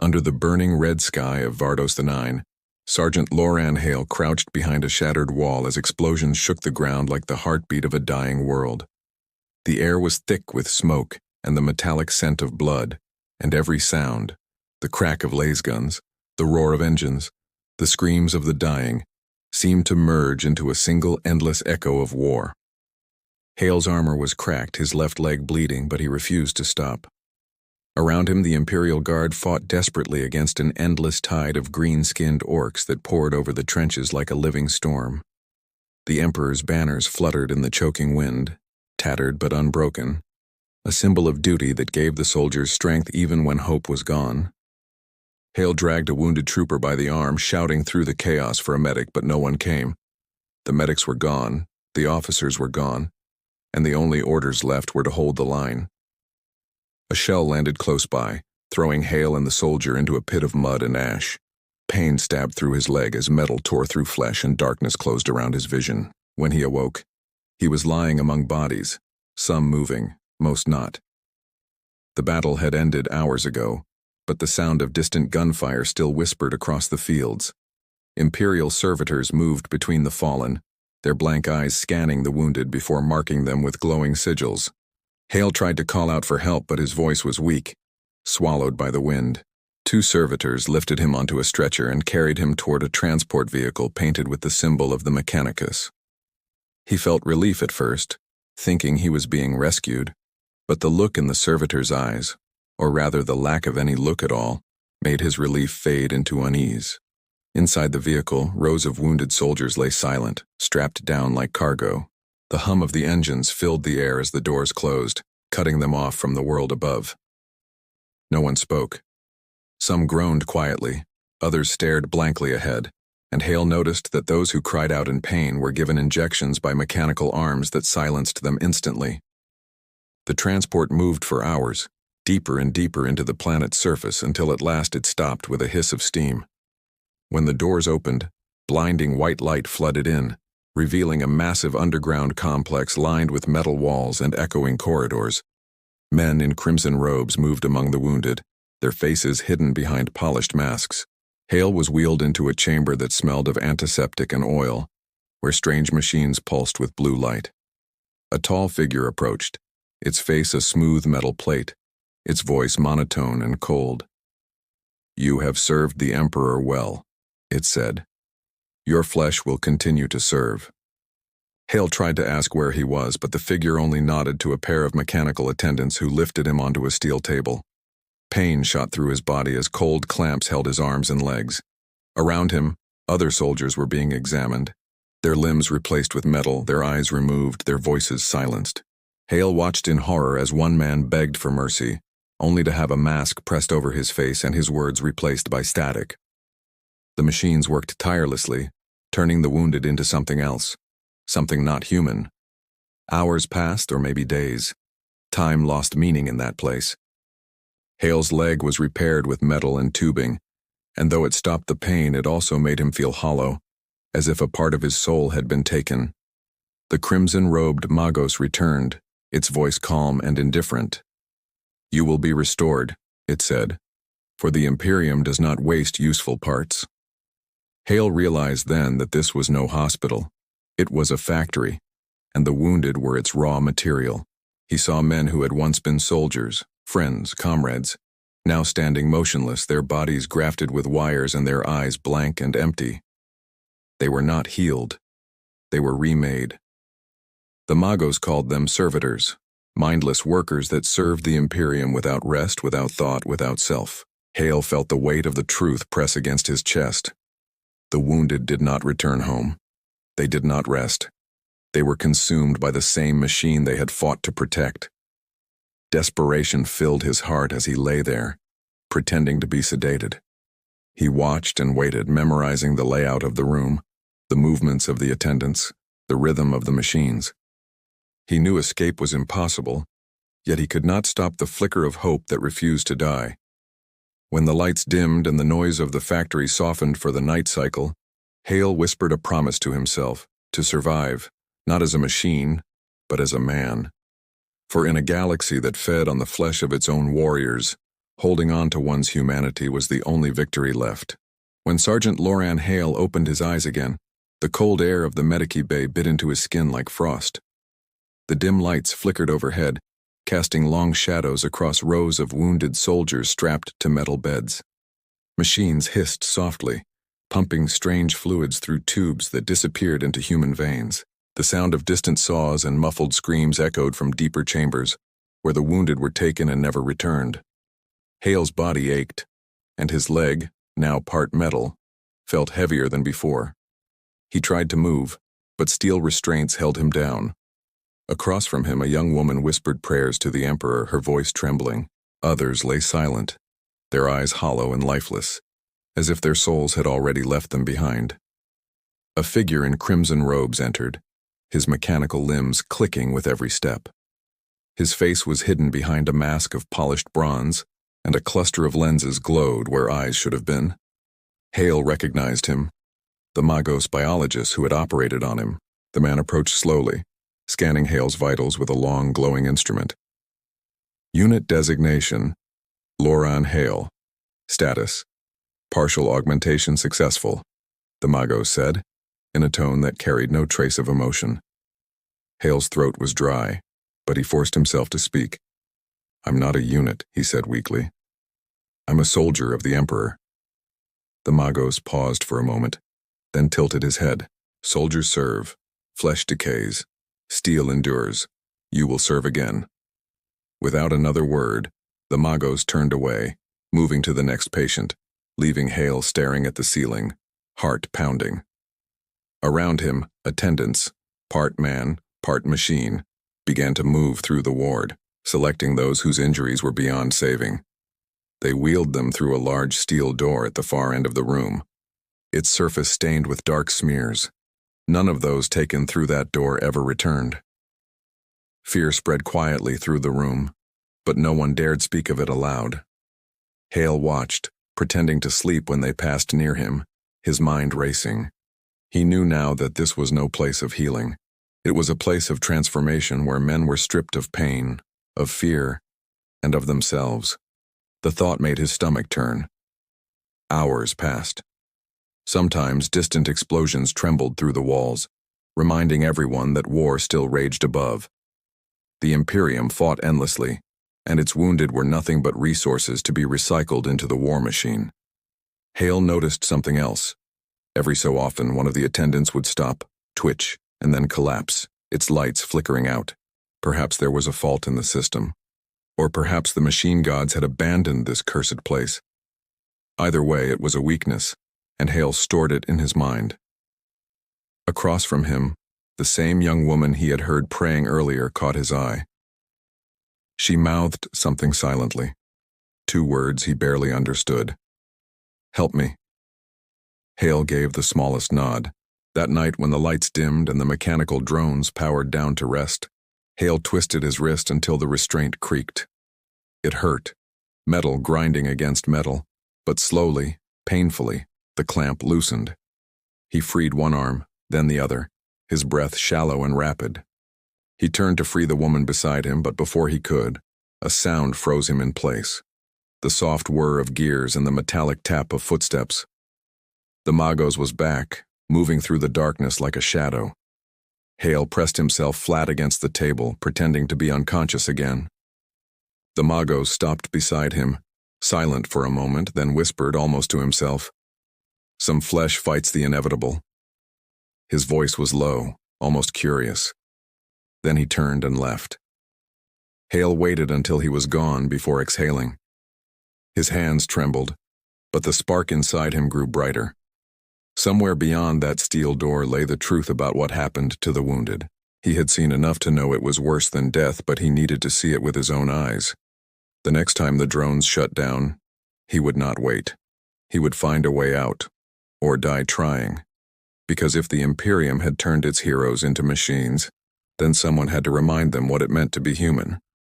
Under the burning red sky of Vardos IX, Sergeant Loran Hale crouched behind a shattered wall as explosions shook the ground like the heartbeat of a dying world. The air was thick with smoke and the metallic scent of blood, and every sound, the crack of laser guns, the roar of engines, the screams of the dying, seemed to merge into a single endless echo of war. Hale's armor was cracked, his left leg bleeding, but he refused to stop. Around him, the Imperial Guard fought desperately against an endless tide of green-skinned orcs that poured over the trenches like a living storm. The Emperor's banners fluttered in the choking wind, tattered but unbroken, a symbol of duty that gave the soldiers strength even when hope was gone. Hale dragged a wounded trooper by the arm, shouting through the chaos for a medic, but no one came. The medics were gone, the officers were gone, and the only orders left were to hold the line. A shell landed close by, throwing Hale and the soldier into a pit of mud and ash. Pain stabbed through his leg as metal tore through flesh and darkness closed around his vision. When he awoke, he was lying among bodies, some moving, most not. The battle had ended hours ago, but the sound of distant gunfire still whispered across the fields. Imperial servitors moved between the fallen, their blank eyes scanning the wounded before marking them with glowing sigils. Hale tried to call out for help, but his voice was weak, swallowed by the wind. Two servitors lifted him onto a stretcher and carried him toward a transport vehicle painted with the symbol of the Mechanicus. He felt relief at first, thinking he was being rescued, but the look in the servitor's eyes, or rather the lack of any look at all, made his relief fade into unease. Inside the vehicle, rows of wounded soldiers lay silent, strapped down like cargo. The hum of the engines filled the air as the doors closed, cutting them off from the world above. No one spoke. Some groaned quietly, others stared blankly ahead, and Hale noticed that those who cried out in pain were given injections by mechanical arms that silenced them instantly. The transport moved for hours, deeper and deeper into the planet's surface until at last it stopped with a hiss of steam. When the doors opened, blinding white light flooded in, revealing a massive underground complex lined with metal walls and echoing corridors. Men in crimson robes moved among the wounded, their faces hidden behind polished masks. Hale was wheeled into a chamber that smelled of antiseptic and oil, where strange machines pulsed with blue light. A tall figure approached, its face a smooth metal plate, its voice monotone and cold. "You have served the Emperor well," it said. "Your flesh will continue to serve." Hale tried to ask where he was, but the figure only nodded to a pair of mechanical attendants who lifted him onto a steel table. Pain shot through his body as cold clamps held his arms and legs. Around him, other soldiers were being examined, their limbs replaced with metal, their eyes removed, their voices silenced. Hale watched in horror as one man begged for mercy, only to have a mask pressed over his face and his words replaced by static. The machines worked tirelessly, turning the wounded into something else, something not human. Hours passed, or maybe days. Time lost meaning in that place. Hale's leg was repaired with metal and tubing, and though it stopped the pain, it also made him feel hollow, as if a part of his soul had been taken. The crimson-robed Magos returned, its voice calm and indifferent. "You will be restored," it said, "for the Imperium does not waste useful parts." Hale realized then that this was no hospital. It was a factory, and the wounded were its raw material. He saw men who had once been soldiers, friends, comrades, now standing motionless, their bodies grafted with wires and their eyes blank and empty. They were not healed. They were remade. The Magos called them servitors, mindless workers that served the Imperium without rest, without thought, without self. Hale felt the weight of the truth press against his chest. The wounded did not return home. They did not rest. They were consumed by the same machine they had fought to protect. Desperation filled his heart as he lay there, pretending to be sedated. He watched and waited, memorizing the layout of the room, the movements of the attendants, the rhythm of the machines. He knew escape was impossible, yet he could not stop the flicker of hope that refused to die. When the lights dimmed and the noise of the factory softened for the night cycle, Hale whispered a promise to himself, to survive, not as a machine, but as a man. For in a galaxy that fed on the flesh of its own warriors, Holding on to one's humanity was the only victory left. When Sergeant Loran Hale opened his eyes again, the cold air of the medici bay bit into his skin like frost. The dim lights flickered overhead, casting long shadows across rows of wounded soldiers strapped to metal beds. Machines hissed softly, pumping strange fluids through tubes that disappeared into human veins. The sound of distant saws and muffled screams echoed from deeper chambers, where the wounded were taken and never returned. Hale's body ached, and his leg, now part metal, felt heavier than before. He tried to move, but steel restraints held him down. Across from him, a young woman whispered prayers to the Emperor, her voice trembling. Others lay silent, their eyes hollow and lifeless, as if their souls had already left them behind. A figure in crimson robes entered, his mechanical limbs clicking with every step. His face was hidden behind a mask of polished bronze, and a cluster of lenses glowed where eyes should have been. Hale recognized him, the Magos biologist who had operated on him. The man approached slowly, scanning Hale's vitals with a long, glowing instrument. Unit designation, Loran Hale. Status, partial augmentation successful, the Magos said, in a tone that carried no trace of emotion. Hale's throat was dry, but he forced himself to speak. "I'm not a unit," he said weakly. "I'm a soldier of the Emperor." The Magos paused for a moment, then tilted his head. "Soldiers serve, flesh decays, steel endures. You will serve again." Without another word, the Magos turned away, moving to the next patient, leaving Hale staring at the ceiling, heart pounding. Around him, attendants, part man, part machine, began to move through the ward, selecting those whose injuries were beyond saving. They wheeled them through a large steel door at the far end of the room, its surface stained with dark smears. None of those taken through that door ever returned. Fear spread quietly through the room, but no one dared speak of it aloud. Hale watched, pretending to sleep when they passed near him, his mind racing. He knew now that this was no place of healing. It was a place of transformation where men were stripped of pain, of fear, and of themselves. The thought made his stomach turn. Hours passed. Sometimes distant explosions trembled through the walls, reminding everyone that war still raged above. The Imperium fought endlessly, and its wounded were nothing but resources to be recycled into the war machine. Hale noticed something else. Every so often, one of the attendants would stop, twitch, and then collapse, its lights flickering out. Perhaps there was a fault in the system. Or perhaps the machine gods had abandoned this cursed place. Either way, it was a weakness, and Hale stored it in his mind. Across from him, the same young woman he had heard praying earlier caught his eye. She mouthed something silently, 2 words he barely understood. "Help me." Hale gave the smallest nod. That night, when the lights dimmed and the mechanical drones powered down to rest, Hale twisted his wrist until the restraint creaked. It hurt, metal grinding against metal, but slowly, painfully, the clamp loosened. He freed one arm, then the other, his breath shallow and rapid. He turned to free the woman beside him, but before he could, a sound froze him in place. The soft whir of gears and the metallic tap of footsteps. The Magos was back, moving through the darkness like a shadow. Hale pressed himself flat against the table, pretending to be unconscious again. The Magos stopped beside him, silent for a moment, then whispered almost to himself, "Some flesh fights the inevitable." His voice was low, almost curious. Then he turned and left. Hale waited until he was gone before exhaling. His hands trembled, but the spark inside him grew brighter. Somewhere beyond that steel door lay the truth about what happened to the wounded. He had seen enough to know it was worse than death, but he needed to see it with his own eyes. The next time the drones shut down, he would not wait. He would find a way out, or die trying. Because if the Imperium had turned its heroes into machines, then someone had to remind them what it meant to be human.